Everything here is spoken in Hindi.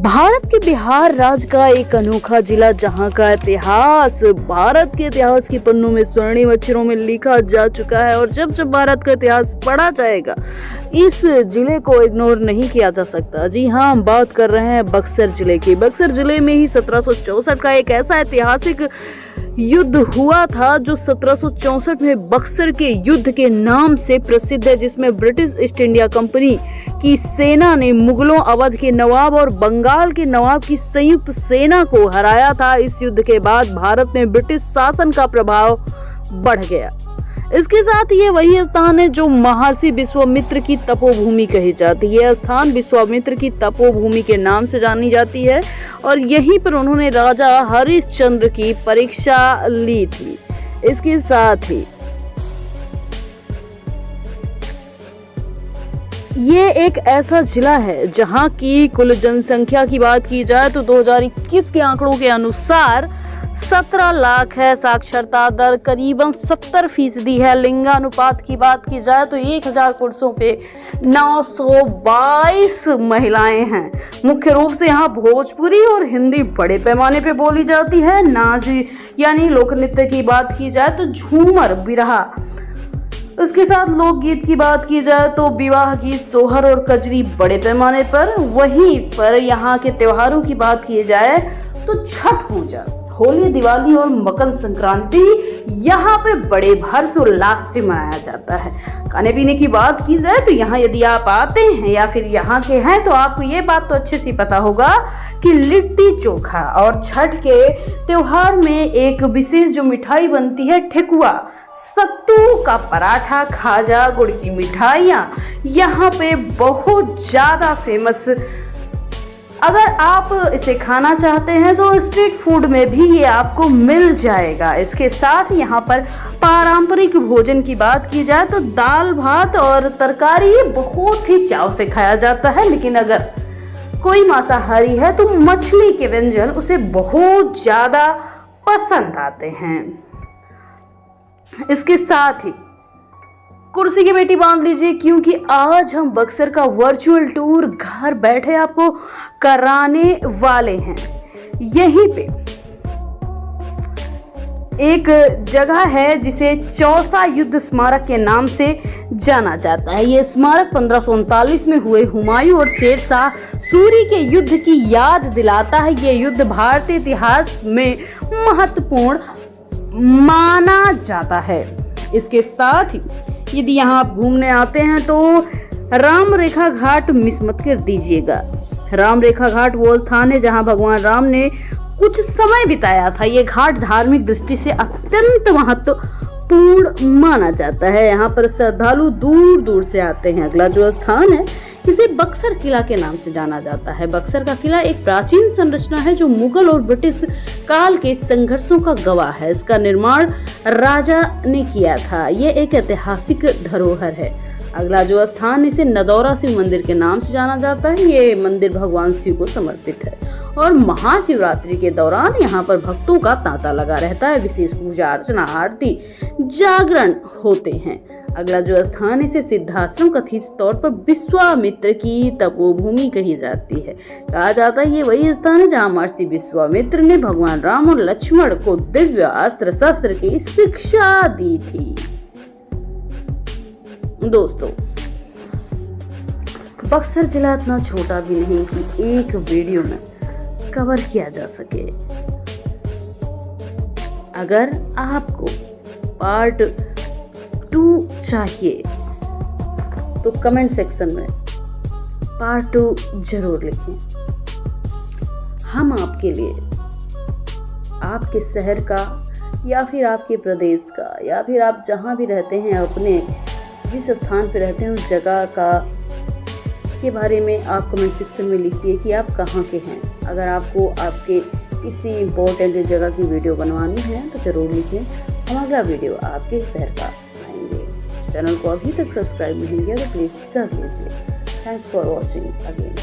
भारत के बिहार राज्य का एक अनोखा जिला जहां का इतिहास भारत के इतिहास के पन्नों में स्वर्णिम अक्षरों में लिखा जा चुका है। और जब जब भारत का इतिहास पढ़ा जाएगा इस जिले को इग्नोर नहीं किया जा सकता। जी हाँ, हम बात कर रहे हैं बक्सर जिले की। बक्सर जिले में ही 1764 का एक ऐसा ऐतिहासिक युद्ध हुआ था जो 1764 में बक्सर के युद्ध के नाम से प्रसिद्ध है, जिसमें ब्रिटिश ईस्ट इंडिया कंपनी की सेना ने मुगलों, अवध के नवाब और बंगाल के नवाब की संयुक्त सेना को हराया था। इस युद्ध के बाद भारत में ब्रिटिश शासन का प्रभाव बढ़ गया। इसके साथ ये वही स्थान है जो महर्षि विश्वामित्र की तपोभूमि कही जाती है। यह स्थान विश्वामित्र की तपोभूमि के नाम से जानी जाती है और यहीं पर उन्होंने राजा हरिश्चंद्र की परीक्षा ली थी। इसके साथ ही ये एक ऐसा जिला है जहां की कुल जनसंख्या की बात की जाए तो 2021 के आंकड़ों के अनुसार 17 लाख है। साक्षरता दर करीबन 70% है। लिंगानुपात की बात की जाए तो 1000 पुरुषों पे 922 महिलाएं हैं। मुख्य रूप से यहाँ भोजपुरी और हिंदी बड़े पैमाने पे बोली जाती है। नाच यानी लोक नृत्य की बात की जाए तो झूमर, बिरहा, उसके साथ लोकगीत की बात की जाए तो विवाह गीत, सोहर और कजरी बड़े पैमाने पर। वहीं पर यहाँ के त्योहारों की बात की जाए तो छठ पूजा, होली, दिवाली और मकर संक्रांति यहाँ पे बड़े हर्षोल्लास से मनाया जाता है। खाने पीने की बात की जाए तो यहाँ यदि आप आते हैं या फिर यहाँ के हैं तो आपको ये बात तो अच्छे से पता होगा कि लिट्टी चोखा और छठ के त्योहार में एक विशेष जो मिठाई बनती है ठेकुआ, सत्तू का पराठा, खाजा, गुड़ की मिठाइयाँ यहाँ पे बहुत ज्यादा फेमस। अगर आप इसे खाना चाहते हैं तो स्ट्रीट फूड में भी ये आपको मिल जाएगा। इसके साथ यहाँ पर पारंपरिक भोजन की बात की जाए तो दाल, भात और तरकारी बहुत ही चाव से खाया जाता है। लेकिन अगर कोई मांसाहारी है तो मछली के व्यंजन उसे बहुत ज्यादा पसंद आते हैं। इसके साथ ही कुर्सी की बेटी बांध लीजिए क्योंकि आज हम बक्सर का वर्चुअल टूर घर बैठे आपको कराने वाले हैं। यहीं पे एक जगह है जिसे चौसा युद्ध स्मारक के नाम से जाना जाता है। ये स्मारक 1539 में हुए हुमायूं और शेरशाह सूरी के युद्ध की याद दिलाता है। ये युद्ध भारतीय इतिहास में महत्वपूर्ण माना जाता है। इसके साथ ही यदि यहाँ आप घूमने आते हैं तो राम रेखा घाट मिस मत कर दीजिएगा। राम रेखा घाट वो स्थान है जहाँ भगवान राम ने कुछ समय बिताया था। ये घाट धार्मिक दृष्टि से अत्यंत महत्वपूर्ण माना जाता है। यहाँ पर श्रद्धालु दूर दूर से आते हैं। अगला जो स्थान है इसे बक्सर किला के नाम से जाना जाता है। बक्सर का किला एक प्राचीन संरचना है जो मुगल और ब्रिटिश काल के संघर्षों का गवाह है। इसका निर्माण राजा ने किया था। यह एक ऐतिहासिक धरोहर है। अगला जो स्थान इसे नदौरा शिव मंदिर के नाम से जाना जाता है। ये मंदिर भगवान शिव को समर्पित है और महाशिवरात्रि के दौरान यहाँ पर भक्तों का तांता लगा रहता है। विशेष पूजा अर्चना, आरती, जागरण होते हैं। अगला जो स्थान इसे सिद्धाश्रम कथित तौर पर विश्वामित्र की तपोभूमि कही जाती है। कहा जाता है ये वही स्थान है जहाँ महर्षि विश्वामित्र ने भगवान राम और लक्ष्मण को दिव्य अस्त्र शस्त्र की शिक्षा दी थी। दोस्तों, बक्सर जिला इतना छोटा भी नहीं कि एक वीडियो में कवर किया जा सके। अगर आपको पार्ट 2 चाहिए तो कमेंट सेक्शन में पार्ट 2 जरूर लिखें। हम आपके लिए आपके शहर का या फिर आपके प्रदेश का या फिर आप जहां भी रहते हैं अपने जिस स्थान पर रहते हैं उस जगह का के बारे में आप कमेंट सेक्शन में लिखिए कि आप कहाँ के हैं। अगर आपको आपके किसी इम्पोर्टेंट जगह की वीडियो बनवानी है तो ज़रूर लिखें। हम अगला वीडियो आपके शहर का आएंगे। चैनल को अभी तक सब्सक्राइब नहीं किया तो प्लीज़ कर लीजिए। Thanks for watching again.